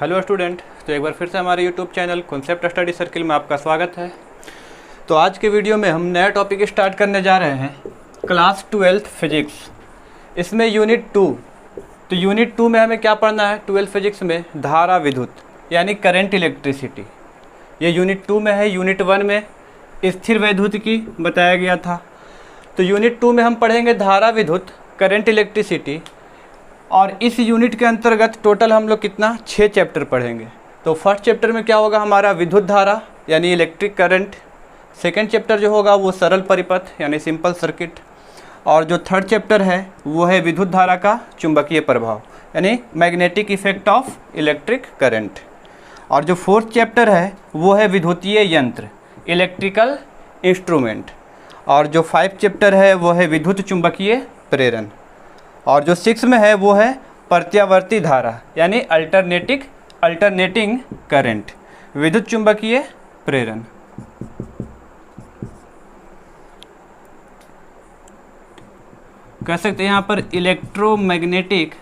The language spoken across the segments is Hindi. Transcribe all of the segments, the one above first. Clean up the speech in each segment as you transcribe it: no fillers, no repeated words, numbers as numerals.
हेलो स्टूडेंट, तो एक बार फिर से हमारे YouTube channel concept study circle में आपका स्वागत है। तो आज के वीडियो में हम नया टॉपिक स्टार्ट करने जा रहे हैं, क्लास 12th फिजिक्स। इसमें यूनिट 2। तो यूनिट 2 में हमें क्या पढ़ना है? 12th फिजिक्स में धारा विद्युत यानी करंट इलेक्ट्रिसिटी। ये यूनिट 2 में है। यूनिट 1 में स्थिर वैद्युत की बताया गया था। तो यूनिट 2 में हम पढ़ेंगे धारा विद्युत करंट इलेक्ट्रिसिटी। और इस यूनिट के अंतर्गत टोटल हम लोग कितना 6 चैप्टर पढ़ेंगे। तो फर्स्ट चैप्टर में क्या होगा हमारा? विद्युत धारा यानी इलेक्ट्रिक करंट। सेकंड चैप्टर जो होगा वो सरल परिपथ यानी सिंपल सर्किट। और जो थर्ड चैप्टर है वो है विद्युत धारा का चुंबकीय प्रभाव यानी magnetic effect of electric current. और जो फोर्थ चैप्टर है वो है विद्युतीय यंत्र इलेक्ट्रिकल इंस्ट्रूमेंट। और जो 5 चैप्टर है वो है विद्युत चुंबकीय प्रेरण। और जो 6 में है वो है प्रत्यावर्ती धारा यानी अल्टरनेटिंग करंट विद्युत चुंबकीय प्रेरण। कह सकते हैं यहाँ पर इलेक्ट्रोमैग्नेटिक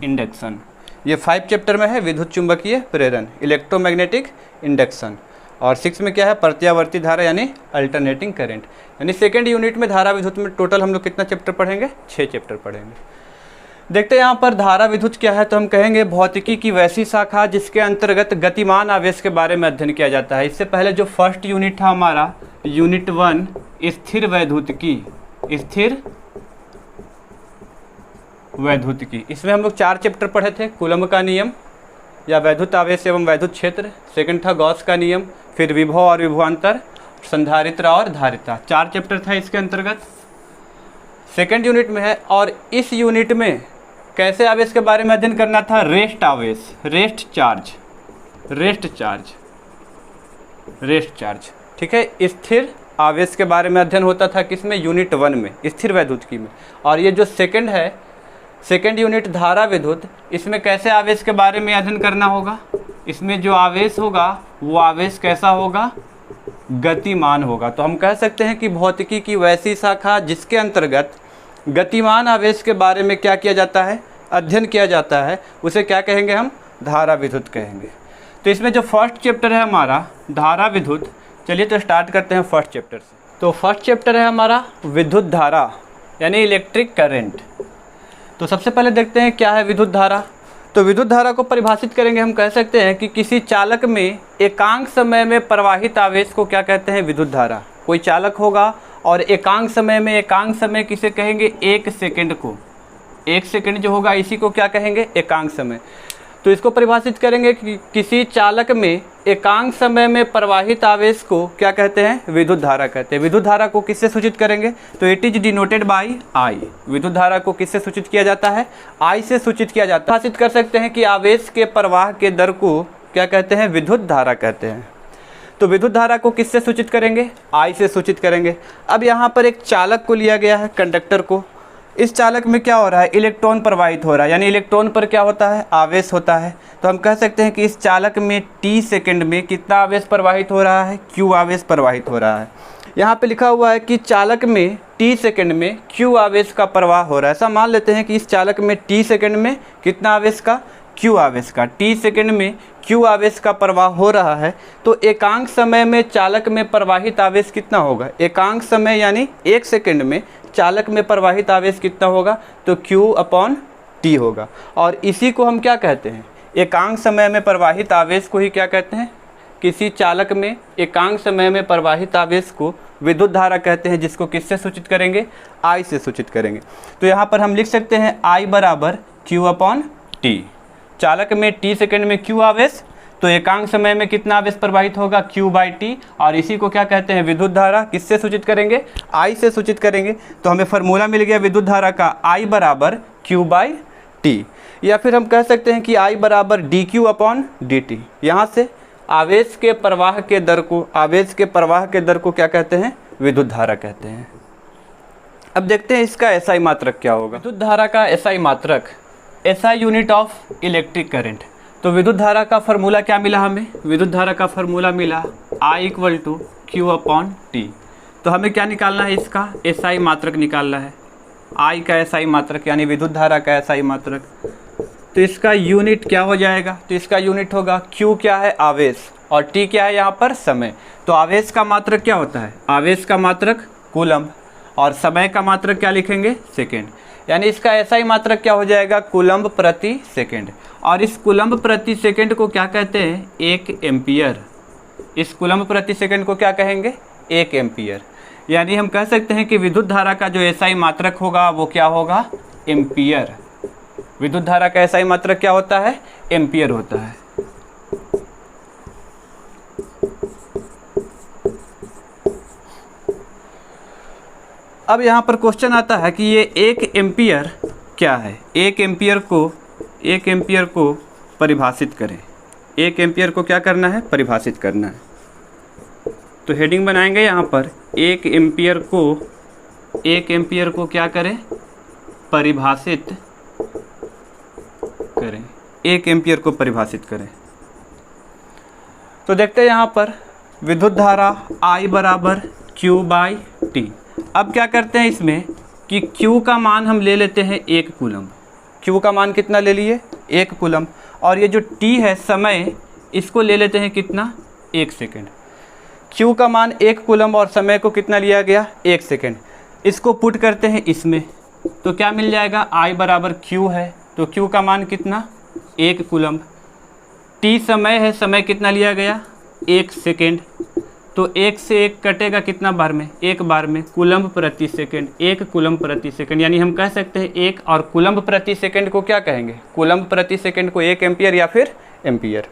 इंडक्शन। ये 5 चैप्टर में है विद्युत चुंबकीय प्रेरण इलेक्ट्रोमैग्नेटिक इंडक्शन। और 6 में क्या है? प्रत्यावर्ती धारा यानी अल्टरनेटिंग करंट। यानी सेकेंड यूनिट में धारा विद्युत में टोटल हम लोग कितना चैप्टर पढ़ेंगे? 6 चैप्टर पढ़ेंगे। देखते हैं यहाँ पर धारा विद्युत क्या है। तो हम कहेंगे भौतिकी की वैसी शाखा जिसके अंतर्गत गतिमान आवेश के बारे में अध्ययन किया जाता है। इससे पहले जो फर्स्ट यूनिट था हमारा यूनिट 1 स्थिर वैद्युतिकी, इसमें हम लोग 4 चैप्टर पढ़े थे। कूलम्ब का नियम या वैद्युत आवेश एवं वैद्युत क्षेत्र। सेकंड था गॉस का नियम। फिर विभव और विभवांतर, संधारित्र और धारिता। 4 चैप्टर था इसके अंतर्गत। सेकंड यूनिट में है। और इस यूनिट में कैसे आवेश के बारे में अध्ययन करना था? रेस्ट आवेश, रेस्ट चार्ज। ठीक है, स्थिर आवेश के बारे में अध्ययन होता था किसमें? यूनिट 1 में, स्थिर वैद्युतिकी में। और ये जो सेकंड है, सेकेंड यूनिट धारा विद्युत, इसमें कैसे आवेश के बारे में अध्ययन करना होगा? इसमें जो आवेश होगा वो आवेश कैसा होगा? गतिमान होगा। तो हम कह सकते हैं कि भौतिकी की वैसी शाखा जिसके अंतर्गत गतिमान आवेश के बारे में क्या किया जाता है? अध्ययन किया जाता है, उसे क्या कहेंगे हम? धारा विद्युत कहेंगे। तो इसमें जो फर्स्ट चैप्टर है हमारा धारा विद्युत, चलिए तो स्टार्ट करते हैं फर्स्ट चैप्टर से। तो फर्स्ट चैप्टर है हमारा विद्युत धारा यानी इलेक्ट्रिक करंट। तो सबसे पहले देखते हैं क्या है विद्युत धारा। तो विद्युत धारा को परिभाषित करेंगे, हम कह सकते हैं कि किसी चालक में एकांक समय में प्रवाहित आवेश को क्या कहते हैं? विद्युत धारा। कोई चालक होगा और एकांक समय किसे कहेंगे? 1 सेकंड को। 1 सेकंड जो होगा इसी को क्या कहेंगे? एकांक समय। तो इसको परिभाषित करेंगे कि किसी चालक में एकांक समय में प्रवाहित आवेश को क्या कहते हैं? विद्युत धारा कहते हैं। विद्युत धारा को किससे सूचित करेंगे? तो इट इज डिनोटेड बाय आई। विद्युत धारा को किससे सूचित किया जाता है? आई से सूचित किया जाता है। परिभाषित कर सकते हैं कि आवेश के प्रवाह के दर को क्या कहते हैं? विद्युत धारा कहते हैं। तो विद्युत धारा को किससे सूचित करेंगे? आई से सूचित करेंगे। अब यहाँ पर एक चालक को लिया गया है, कंडक्टर को। इस चालक में क्या हो रहा है? इलेक्ट्रॉन प्रवाहित हो रहा है, यानी इलेक्ट्रॉन पर क्या होता है? आवेश होता है। तो हम कह सकते हैं कि इस चालक में t सेकंड में कितना आवेश प्रवाहित हो रहा है? q आवेश प्रवाहित हो रहा है। यहाँ पे लिखा हुआ है कि चालक में t सेकंड में q आवेश का प्रवाह हो रहा है। ऐसा मान लेते हैं कि इस चालक में t सेकंड में कितना आवेश का? q आवेश का। t सेकंड में q आवेश का प्रवाह हो रहा है। तो एकांक समय में चालक में प्रवाहित आवेश कितना होगा? एकांक समय यानी 1 सेकंड में चालक में प्रवाहित आवेश कितना होगा? तो Q/T होगा। और इसी को हम क्या कहते हैं? एकांक समय में प्रवाहित आवेश को ही क्या कहते हैं? किसी चालक में एकांक समय में प्रवाहित आवेश को विद्युत धारा कहते हैं, जिसको किससे सूचित करेंगे? I से सूचित करेंगे। तो यहाँ पर हम लिख सकते हैं I = Q/T। चालक में t सेकंड में q आवेश, तो एकांक समय में कितना आवेश प्रवाहित होगा? Q/T। और इसी को क्या कहते हैं? विद्युत धारा। किससे सूचित करेंगे? I से सूचित करेंगे। तो हमें फार्मूला मिल गया विद्युत धारा का I = Q/T। या फिर हम कह सकते हैं कि I = dQ/dt। यहाँ से आवेश के प्रवाह के दर को क्या कहते हैं? विद्युत धारा कहते हैं। अब देखते हैं इसका SI मात्रक क्या होगा। विद्युत धारा का SI मात्रक, SI unit of electric current. तो विद्युत धारा का फार्मूला क्या मिला हमें? विद्युत धारा का फार्मूला मिला I = Q/T। तो हमें क्या निकालना है? इसका SI मात्रक निकालना है। I का SI मात्रक यानी विद्युत धारा का SI मात्रक, तो इसका यूनिट क्या हो जाएगा, तो इसका यूनिट होगा Q क्या है आवेश और T क्या है यहाँ पर समय। तो आवेश का मात्रक क्या होता है, आवेश का मात्रक कूलम्ब और समय का मात्रक क्या लिखेंगे सेकेंड, यानी इसका SI मात्रक क्या हो जाएगा कूलम्ब प्रति सेकेंड। और इस कूलम्ब प्रति सेकेंड को क्या कहते हैं, 1 एम्पियर। इस कूलम्ब प्रति सेकेंड को क्या कहेंगे, 1 एम्पियर। यानी हम कह सकते हैं कि विद्युत धारा का जो SI मात्रक होगा वो क्या होगा, एम्पियर। विद्युत धारा का SI मात्रक क्या होता है, एम्पियर होता है। अब यहाँ पर क्वेश्चन आता है कि ये 1 एम्पियर क्या है, 1 एम्पियर को परिभाषित करें। 1 एम्पियर को क्या करना है, परिभाषित करना है। तो हेडिंग बनाएंगे यहाँ पर 1 एम्पियर को क्या करें, परिभाषित करें। 1 एम्पियर को परिभाषित करें। तो देखते हैं यहाँ पर विद्युत धारा I बराबर Q/T। अब क्या करते हैं इसमें कि Q का मान हम ले लेते हैं 1 कूलम्ब। Q का मान कितना ले लिए, 1 कूलम्ब। और ये जो T है समय, इसको ले लेते हैं कितना, 1 सेकेंड। Q का मान 1 कूलम्ब और समय को कितना लिया गया, 1 सेकेंड। इसको पुट करते हैं इसमें, तो क्या मिल जाएगा, I बराबर Q है, तो Q का मान कितना, 1 कूलम्ब। T समय है, समय कितना लिया गया, 1 सेकेंड। तो 1 से 1 कटेगा कितना बार में, 1 बार में, कूलम्ब प्रति सेकेंड, 1 कूलम्ब प्रति सेकेंड। यानी हम कह सकते हैं 1 और कूलम्ब प्रति सेकेंड को क्या कहेंगे, कूलम्ब प्रति सेकेंड को 1 एम्पियर या फिर एम्पियर।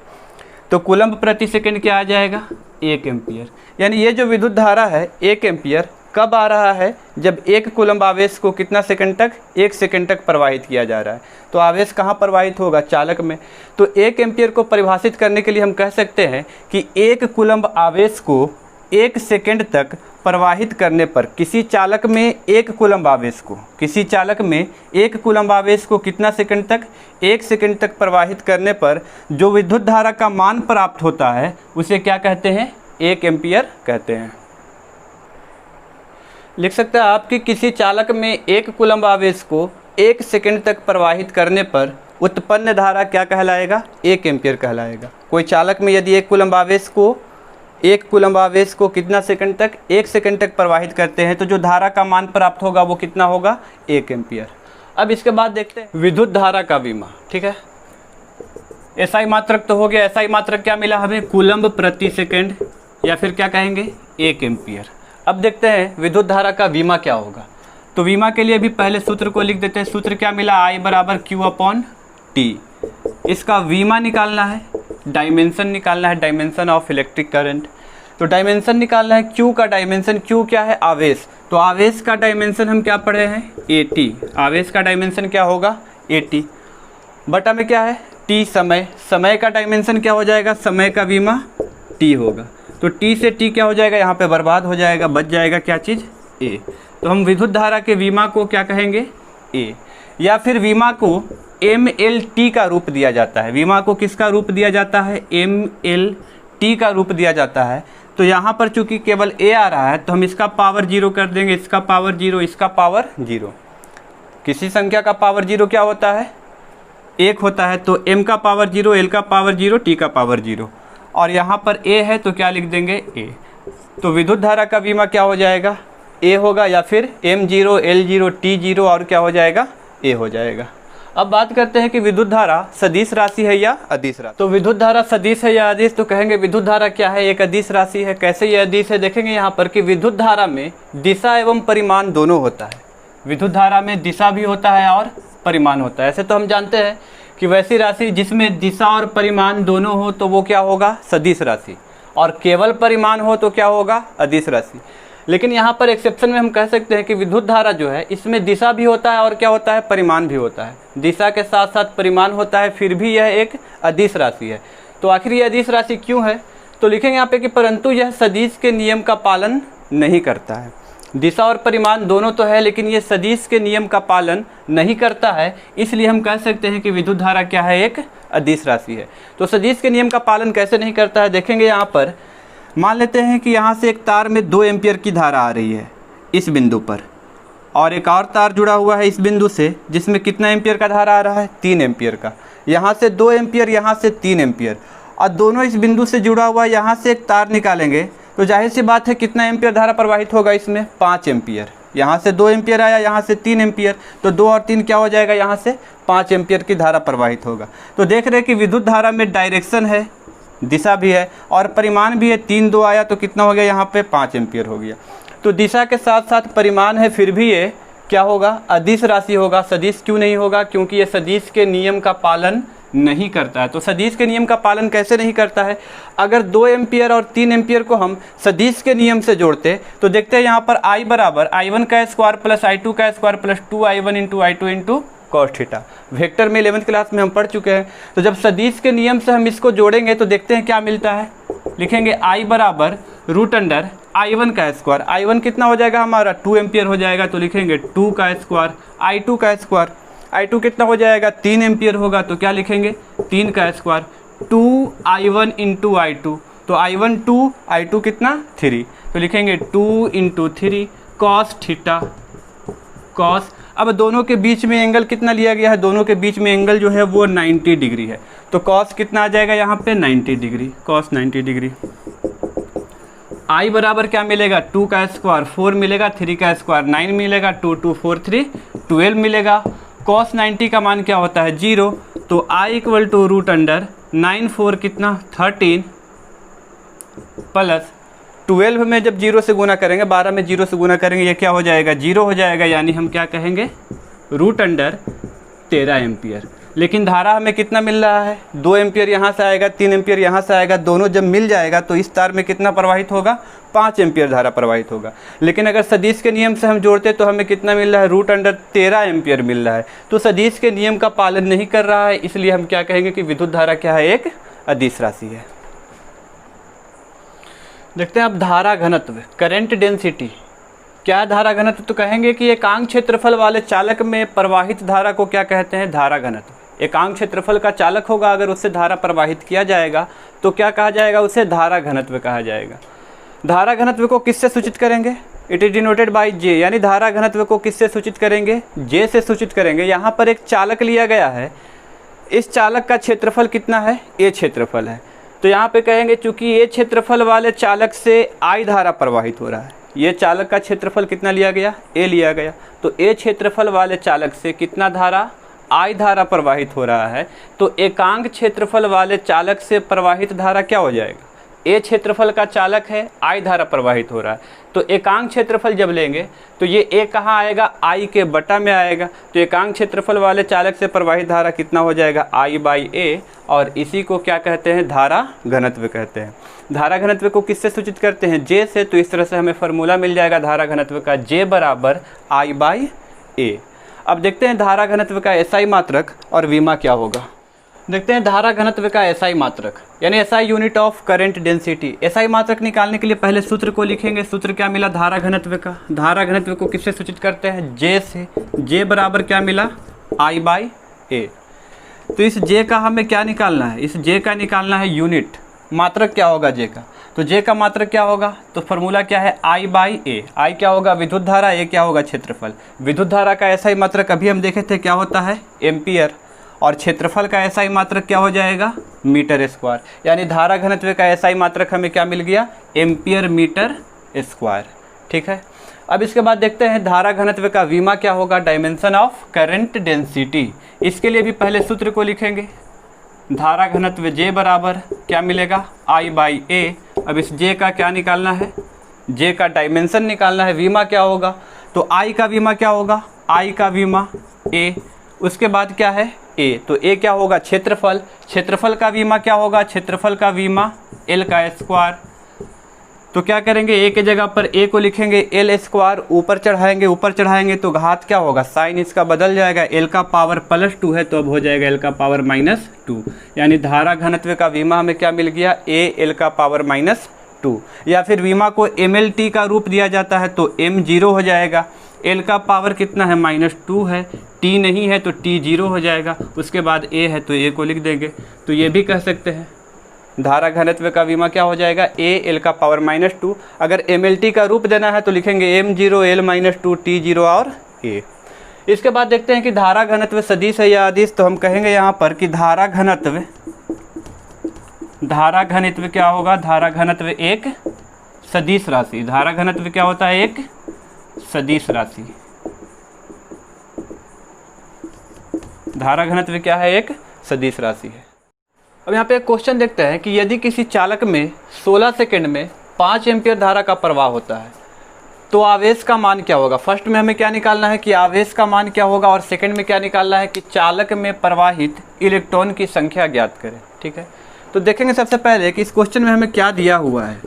तो कूलम्ब प्रति सेकेंड क्या आ जाएगा, 1 एम्पियर। यानी ये जो विद्युत धारा है 1 एम्पियर कब आ रहा है, जब 1 कूलम्ब आवेश को कितना सेकंड तक, 1 सेकंड तक प्रवाहित किया जा रहा है। तो आवेश कहाँ प्रवाहित होगा, चालक में। तो 1 एम्पियर को परिभाषित करने के लिए हम कह सकते हैं कि 1 कूलम्ब आवेश को 1 सेकंड तक प्रवाहित करने पर किसी चालक में 1 कूलम्ब आवेश को, किसी चालक में 1 कूलम्ब आवेश को कितना सेकंड तक, 1 सेकंड तक प्रवाहित करने पर जो विद्युत धारा का मान प्राप्त होता है उसे क्या कहते हैं, 1 एम्पियर कहते हैं। लिख सकते हैं आप कि किसी चालक में 1 कूलम्ब आवेश को 1 सेकंड तक प्रवाहित करने पर उत्पन्न धारा क्या कहलाएगा, 1 एम्पियर कहलाएगा। कोई चालक में यदि 1 कूलम्ब आवेश को कितना सेकंड तक, 1 सेकंड तक प्रवाहित करते हैं तो जो धारा का मान प्राप्त होगा वो कितना होगा, 1 एम्पियर। अब इसके बाद देखते हैं विद्युत धारा का विमा। ठीक है, SI मात्रक तो हो गया। SI मात्रक क्या मिला हमें, कूलम्ब प्रति सेकंड या फिर क्या कहेंगे, 1 एम्पियर। अब देखते हैं विद्युत धारा का विमा क्या होगा। तो विमा के लिए भी पहले सूत्र को लिख देते हैं। सूत्र क्या मिला, I बराबर Q/T। इसका विमा निकालना है, डायमेंशन निकालना है, डायमेंशन ऑफ इलेक्ट्रिक करंट। तो डायमेंशन निकालना है, Q का डायमेंशन, Q क्या है, आवेश। तो आवेश का डायमेंशन हम क्या पढ़े हैं, AT। आवेश का डायमेंशन क्या होगा, AT। बटा में क्या है, T समय। समय का डायमेंशन क्या हो जाएगा, समय का विमा T होगा। तो T से T क्या हो जाएगा, यहाँ पे बर्बाद हो जाएगा, बच जाएगा क्या चीज़, A। तो हम विद्युत धारा के विमा को क्या कहेंगे, A। या फिर विमा को MLT का रूप दिया जाता है। विमा को किसका रूप दिया जाता है, MLT का रूप दिया जाता है। तो यहाँ पर चूंकि केवल A आ रहा है तो हम इसका पावर 0 कर देंगे, इसका पावर 0, इसका पावर 0। किसी संख्या का पावर 0 क्या होता है, 1 होता है। तो M का पावर 0, L का पावर 0, T का पावर 0। और यहाँ पर A है तो क्या लिख देंगे, A। तो विद्युत धारा का विमा क्या हो जाएगा, A होगा, या फिर M0, L0, T0 और क्या हो जाएगा, A हो जाएगा। अब बात करते हैं कि विद्युत धारा सदिश राशि है या अदिश राशि। तो विद्युत धारा सदिश है या अदिश, तो कहेंगे विद्युत धारा क्या है, एक अदिश राशि है। कैसे ये अदिश है, देखेंगे यहाँ पर कि विद्युत धारा में दिशा एवं परिमाण दोनों होता है। विद्युत धारा में दिशा भी होता है और परिमाण होता है। ऐसे तो हम जानते हैं कि वैसी राशि जिसमें दिशा और परिमाण दोनों हो तो वो क्या होगा, सदिश राशि, और केवल परिमाण हो तो क्या होगा, अदिश राशि। लेकिन यहाँ पर एक्सेप्शन में हम कह सकते हैं कि विद्युत धारा जो है इसमें दिशा भी होता है और क्या होता है, परिमाण भी होता है। दिशा के साथ साथ परिमाण होता है, फिर भी यह एक अदिश राशि है। तो आखिर ये अदिश राशि क्यों है, तो लिखेंगे यहाँ पे कि परंतु यह सदिश के नियम का पालन नहीं करता है। दिशा और परिमाण दोनों तो है लेकिन ये सदिश के नियम का पालन नहीं करता है, इसलिए हम कह सकते हैं कि विद्युत धारा क्या है, एक अदिश राशि है। तो सदिश के नियम का पालन कैसे नहीं करता है, देखेंगे यहाँ पर। मान लेते हैं कि यहाँ से एक तार में 2 एम्पियर की धारा आ रही है इस बिंदु पर, और एक और तार जुड़ा हुआ है इस बिंदु से जिसमें कितना एम्पियर का धारा आ रहा है, 3 एम्पियर का। यहाँ से 2 एम्पियर, यहाँ से 3 एम्पियर, और दोनों इस बिंदु से जुड़ा हुआ है। यहाँ से एक तार निकालेंगे तो जाहिर सी बात है कितना एम्पियर धारा प्रवाहित होगा इसमें, 5 एम्पियर। यहाँ से 2 एम्पियर आया, यहाँ से 3 एम्पियर, तो 2 और 3 क्या हो जाएगा, यहाँ से 5 एम्पियर की धारा प्रवाहित होगा। तो देख रहे हैं कि विद्युत धारा में डायरेक्शन है, दिशा भी है और परिमाण भी है। 3 2 आया तो कितना हो गया, यहाँ पे 5 एम्पियर हो गया। तो दिशा के साथ साथ परिमाण है, फिर भी ये क्या होगा, अदिश राशि होगा। सदिश क्यों नहीं होगा, क्योंकि ये सदिश के नियम का पालन नहीं करता है। तो सदिश के नियम का पालन कैसे नहीं करता है, अगर 2 एम्पियर और 3 एम्पियर को हम सदिश के नियम से जोड़ते तो देखते हैं यहाँ पर I बराबर I1 का स्क्वायर प्लस I2 का square plus 2I1 into I2 into cos theta. Vector में 11th क्लास में हम पढ़ चुके हैं। तो जब सदिश के नियम से हम इसको जोड़ेंगे तो देखते हैं क्या मिलता है। लिखेंगे I बराबर रूट अंडर I1 का स्क्वायर। I1 कितना हो जाएगा हमारा, 2 एम्पियर हो जाएगा, तो लिखेंगे 2 का स्क्वायर। I2 का स्क्वायर, I2 कितना हो जाएगा, 3 एम्पियर होगा, तो क्या लिखेंगे, 3 का स्क्वायर। 2I1 इंटू I2, तो I1 2, I2 कितना 3, तो लिखेंगे 2 इंटू 3 कॉस थीटा। कॉस, अब दोनों के बीच में एंगल कितना लिया गया है, दोनों के बीच में एंगल जो है वो 90 डिग्री है। तो कॉस कितना आ जाएगा यहाँ पे, 90 डिग्री, कॉस 90 डिग्री। I बराबर क्या मिलेगा, 2 का स्क्वायर 4 मिलेगा, 3 का स्क्वायर 9 मिलेगा, 2 2 4 3 12 मिलेगा। कॉस 90 का मान क्या होता है, 0, तो I equal to root under 9 4 कितना 13 प्लस 12 में जब 0 से गुना करेंगे, 12 में 0 से गुना करेंगे, ये क्या हो जाएगा, 0 हो जाएगा, यानी हम क्या कहेंगे, रूट अंडर 13 एम्पियर। लेकिन धारा हमें कितना मिल रहा है, 2 एम्पियर यहाँ से आएगा, 3 एम्पियर यहाँ से आएगा, दोनों जब मिल जाएगा तो इस तार में कितना प्रवाहित होगा, 5 एम्पियर धारा प्रवाहित होगा। लेकिन अगर सदिश के नियम से हम जोड़ते तो हमें कितना मिल रहा है, रूट अंडर 13 एम्पियर मिल रहा है। तो सदिश के नियम का पालन नहीं कर रहा है, इसलिए हम क्या कहेंगे कि विद्युत धारा क्या है, एक अदिश राशि है। देखते हैं अब धारा घनत्व, करंट डेंसिटी। क्या धारा घनत्व, तो कहेंगे कि एकांक क्षेत्रफल वाले चालक में प्रवाहित धारा को क्या कहते हैं, धारा घनत्व। एकांक क्षेत्रफल का चालक होगा, अगर उससे धारा प्रवाहित किया जाएगा तो क्या कहा जाएगा, उसे धारा घनत्व कहा जाएगा। धारा घनत्व को किससे सूचित करेंगे, it is denoted by J, यानी धारा घनत्व को किससे सूचित करेंगे, J से सूचित करेंगे। यहाँ पर एक चालक लिया गया है, इस चालक का क्षेत्रफल कितना है, A क्षेत्रफल है। तो यहाँ पे कहेंगे चूंकि A क्षेत्रफल वाले चालक से I धारा प्रवाहित हो रहा है, ये चालक का क्षेत्रफल कितना लिया गया, A लिया गया, तो A क्षेत्रफल वाले चालक से कितना धारा, I धारा प्रवाहित हो रहा है। तो एकांक क्षेत्रफल वाले चालक से प्रवाहित धारा क्या हो जाएगा, A क्षेत्रफल का चालक है, I धारा प्रवाहित हो रहा है, तो एकांक क्षेत्रफल जब लेंगे तो ये A कहाँ आएगा, I के बटा में आएगा। तो एकांक क्षेत्रफल वाले चालक से प्रवाहित धारा कितना हो जाएगा, I बाई A, और इसी को क्या कहते हैं, धारा घनत्व कहते हैं। धारा घनत्व को किससे सूचित करते हैं, J से। तो इस तरह से हमें फार्मूला मिल जाएगा धारा घनत्व का, J बराबर I बाई A। अब देखते हैं धारा घनत्व का SI मात्रक और विमा क्या होगा। देखते हैं धारा घनत्व का SI मात्रक, यानी SI unit of current density. SI मात्रक निकालने के लिए पहले सूत्र को लिखेंगे। सूत्र क्या मिला, धारा घनत्व का। धारा घनत्व को किससे सूचित करते हैं, J से। J बराबर क्या मिला, I बाई A। तो इस J का हमें क्या निकालना है, इस J का निकालना है यूनिट। मात्रक क्या होगा J का, तो J का मात्रक क्या होगा, तो फार्मूला क्या है, I बाई A। I क्या होगा, विद्युत धारा, A क्या होगा, क्षेत्रफल। विद्युत धारा का SI मात्रक अभी हम देखे थे क्या होता है, एम्पियर, और क्षेत्रफल का SI मात्रक क्या हो जाएगा, मीटर स्क्वायर। यानी धारा घनत्व का SI मात्रक हमें क्या मिल गया, एम्पियर मीटर स्क्वायर। ठीक है, अब इसके बाद देखते हैं धारा घनत्व का विमा क्या होगा, डायमेंशन ऑफ करंट डेंसिटी। इसके लिए भी पहले सूत्र को लिखेंगे। धारा घनत्व J बराबर क्या मिलेगा, I बाई A। अब इस J का क्या निकालना है, J का डायमेंशन निकालना है। विमा क्या होगा, तो I का विमा क्या होगा, I का विमा A। उसके बाद क्या है, A, तो A क्या होगा, क्षेत्रफल। क्षेत्रफल का विमा क्या होगा, क्षेत्रफल का विमा L का स्क्वायर। तो क्या करेंगे, A के जगह पर A को लिखेंगे L स्क्वायर, ऊपर चढ़ाएंगे तो घात क्या होगा, साइन इसका बदल जाएगा। L का पावर +2 है तो अब हो जाएगा L का पावर -2। यानी धारा घनत्व का विमा हमें क्या मिल गया, A L का पावर -2। या फिर विमा को MLT का रूप दिया जाता है तो M 0 हो जाएगा। L का पावर कितना है, -2 है, T नहीं है तो T 0 हो जाएगा। उसके बाद A है तो A को लिख देंगे। तो ये भी कह सकते हैं धारा घनत्व का विमा क्या हो जाएगा, AL का पावर -2। अगर MLT का रूप देना है तो लिखेंगे M0 L -2 T0 और A। इसके बाद देखते हैं कि धारा घनत्व सदिश है या अदिश। तो हम कहेंगे यहाँ पर कि धारा घनत्व क्या होगा, धारा घनत्व एक सदिश राशि। धारा घनत्व क्या होता है, एक सदिश राशि। धारा घनत्व क्या है, एक सदिश राशि है। अब यहाँ पे एक क्वेश्चन देखते हैं कि यदि किसी चालक में 16 सेकंड में 5 एम्पीयर धारा का प्रवाह होता है तो आवेश का मान क्या होगा। फर्स्ट में हमें क्या निकालना है कि आवेश का मान क्या होगा, और सेकंड में क्या निकालना है कि चालक में प्रवाहित इलेक्ट्रॉन की संख्या ज्ञात करें। ठीक है, तो देखेंगे सबसे पहले कि इस क्वेश्चन में हमें क्या दिया हुआ है।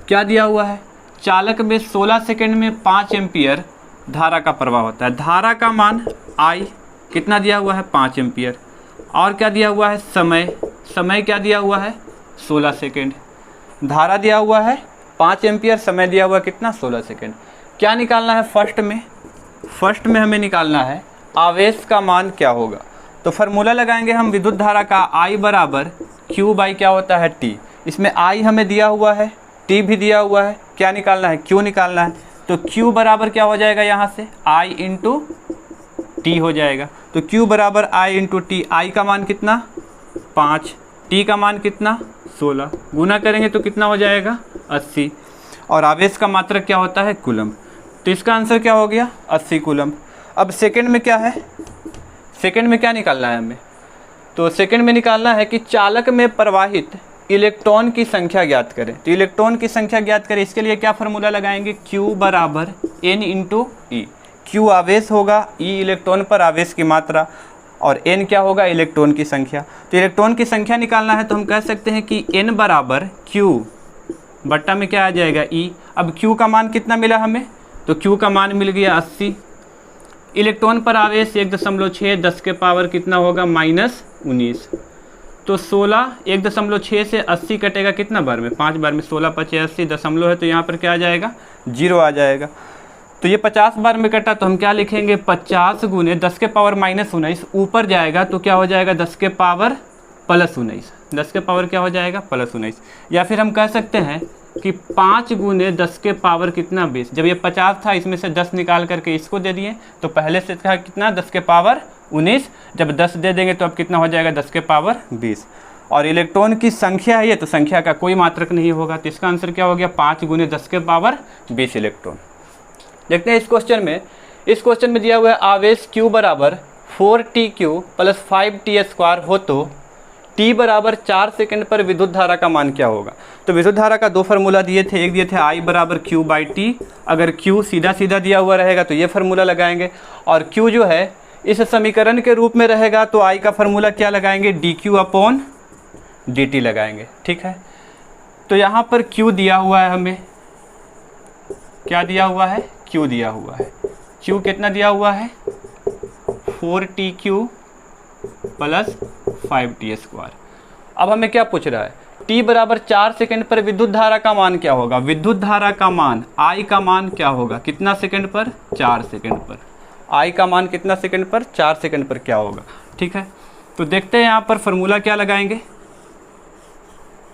क्या दिया हुआ है, चालक में 16 सेकंड में 5 एम्पीयर धारा का प्रवाह होता है। धारा का मान I कितना दिया हुआ है, 5 एम्पीयर। और क्या दिया हुआ है, समय क्या दिया हुआ है, 16 सेकंड। धारा दिया हुआ है 5 एम्पीयर, समय दिया हुआ कितना, 16 सेकंड। क्या निकालना है, फर्स्ट में हमें निकालना है आवेश का मान क्या होगा। तो फार्मूला लगाएंगे हम विद्युत धारा का, I बराबर Q बाई क्या होता है, T। इसमें I हमें दिया हुआ है, T भी दिया हुआ है। क्या निकालना है, Q निकालना है। तो Q बराबर क्या हो जाएगा, यहाँ से I इंटू T हो जाएगा। तो Q बराबर I इंटू T। I का मान कितना, 5, T का मान कितना, 16। गुना करेंगे तो कितना हो जाएगा, 80। और आवेश का मात्रक क्या होता है, कूलम। तो इसका आंसर क्या हो गया, 80 कूलम। अब सेकंड में क्या है, सेकंड में क्या निकालना है हमें। तो सेकंड में निकालना है कि चालक में प्रवाहित इलेक्ट्रॉन की संख्या ज्ञात करें। तो इलेक्ट्रॉन की संख्या ज्ञात करें, इसके लिए क्या फार्मूला लगाएंगे, Q बराबर N इंटू E। Q आवेश होगा, E इलेक्ट्रॉन पर आवेश की मात्रा, और N क्या होगा, इलेक्ट्रॉन की संख्या। तो इलेक्ट्रॉन की संख्या निकालना है तो हम कह सकते हैं कि N बराबर Q बट्टा में क्या आ जाएगा, E। अब Q का मान कितना मिला हमें, तो Q का मान मिल गया 80। इलेक्ट्रॉन पर आवेश 1.6, 10 के पावर कितना होगा, -19। तो 16 1.6 से 80 कटेगा कितना बार में, 5 बार में। 16 5 80, दशमलव है तो यहाँ पर क्या आ जाएगा, 0 आ जाएगा। तो ये 50 बार में कटा तो हम क्या लिखेंगे, 50 गुने 10 के पावर -19। ऊपर जाएगा तो क्या हो जाएगा, 10 के पावर +19। 10 के पावर क्या हो जाएगा, +19। या फिर हम कह सकते हैं कि 5 गुने 10 के पावर कितना, 20। जब ये 50 था, इसमें से 10 निकाल करके इसको दे दिए, तो पहले से था कितना, 10 के पावर 19। जब 10 दे देंगे तो अब कितना हो जाएगा, 10 के पावर 20। और इलेक्ट्रॉन की संख्या है ये, तो संख्या का कोई मात्रक नहीं होगा। तो इसका आंसर क्या हो गया, 5 गुने 10 के पावर 20 इलेक्ट्रॉन। देखते हैं इस क्वेश्चन में दिया हुआ है आवेश Q बराबर 4TQ + 5T² हो तो T बराबर 4 सेकंड पर विद्युत धारा का मान क्या होगा। तो विद्युत धारा का 2 फार्मूला दिए थे, एक दिए थे I बराबर Q बाई T। अगर Q सीधा सीधा दिया हुआ रहेगा तो ये फार्मूला लगाएंगे, और Q जो है इस समीकरण के रूप में रहेगा तो I का फार्मूला क्या लगाएंगे, dQ/dt लगाएंगे। ठीक है, तो यहाँ पर Q दिया हुआ है हमें, क्या दिया हुआ है, Q दिया हुआ है। Q कितना दिया हुआ है, 4TQ + 5T²। अब हमें क्या पूछ रहा है, T बराबर 4 सेकंड पर विद्युत धारा का मान क्या होगा। विद्युत धारा का मान, I का मान क्या होगा, कितना सेकंड पर, 4 सेकंड पर। I का मान कितना सेकंड पर, 4 सेकंड पर क्या होगा। ठीक है, तो देखते हैं यहाँ पर फार्मूला क्या लगाएंगे।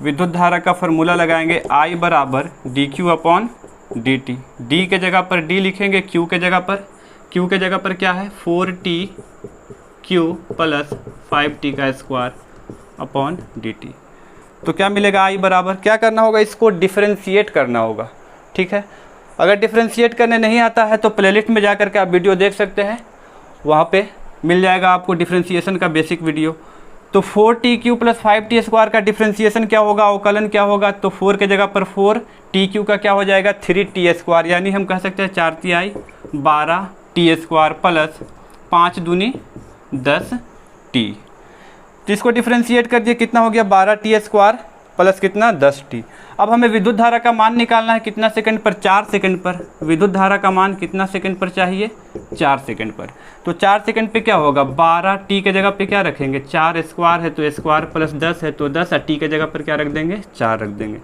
विद्युत धारा का फार्मूला लगाएंगे I बराबर dQ/dt। D के जगह पर D लिखेंगे, Q के जगह पर, Q के जगह पर क्या है, 4TQ + 5T² तो क्या मिलेगा, I बराबर, क्या करना होगा, इसको डिफ्रेंशिएट करना होगा। ठीक है, अगर डिफ्रेंशिएट करने नहीं आता है तो प्लेलिस्ट में जा कर के आप वीडियो देख सकते हैं, वहाँ पे मिल जाएगा आपको डिफ्रेंशिएशन का बेसिक वीडियो। तो 4TQ + 5T² का डिफ्रेंशिएशन क्या होगा, अवकलन क्या होगा। तो 4 के जगह पर 4, TQ का क्या हो जाएगा, 3T², यानी हम कह सकते हैं 4Ti 12T² + 5 दूनी 10T। तो इसको डिफ्रेंशिएट कर दिए, कितना हो गया, 12T² प्लस कितना, 10T। अब हमें विद्युत धारा का मान निकालना है, कितना सेकंड पर, 4 सेकंड पर। विद्युत धारा का मान कितना सेकंड पर चाहिए, 4 सेकंड पर। तो 4 सेकंड पे क्या होगा, 12T के जगह पे क्या रखेंगे, 4² है तो स्क्वायर प्लस 10 है तो 10, और T के जगह पर क्या रख देंगे, 4 रख देंगे।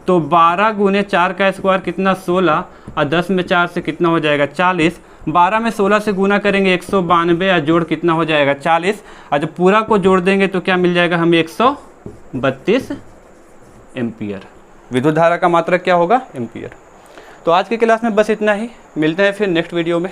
तो 12 गुने 4 का स्क्वायर कितना, 16, और 10 में 4 से कितना हो जाएगा, 40। 12 में 16 से गुना करेंगे 192, और जोड़ कितना हो जाएगा, 40। और जब पूरा को जोड़ देंगे तो क्या मिल जाएगा हमें, 132 एम्पियर। विद्युत धारा का मात्रक क्या होगा? एम्पियर। तो आज की क्लास में बस इतना ही, मिलते हैं फिर नेक्स्ट वीडियो में।